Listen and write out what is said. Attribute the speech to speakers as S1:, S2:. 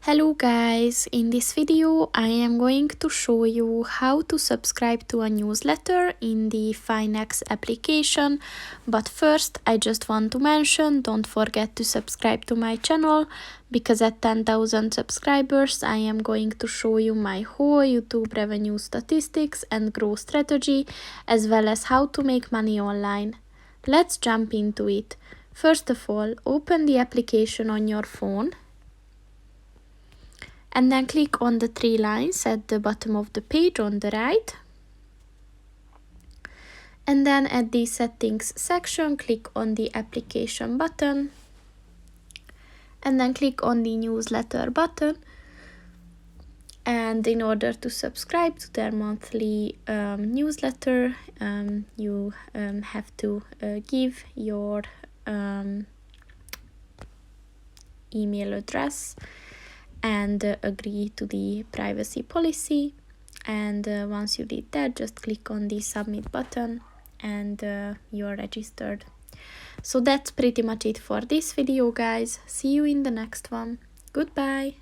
S1: Hello guys, in this video I am going to show you how to subscribe to a newsletter in the Finax application, but first I just want to mention, don't forget to subscribe to my channel, because at 10,000 subscribers I am going to show you my whole YouTube revenue statistics and growth strategy, as well as how to make money online. Let's jump into it. First of all, open the application on your phone and then click on the three lines at the bottom of the page on the right. And then at the settings section, click on the application button and then click on the newsletter button. And in order to subscribe to their monthly newsletter, you have to give your email address and agree to the privacy policy. And once you did that, just click on the submit button and you're registered. So that's pretty much it for this video, guys. See you in the next one. Goodbye.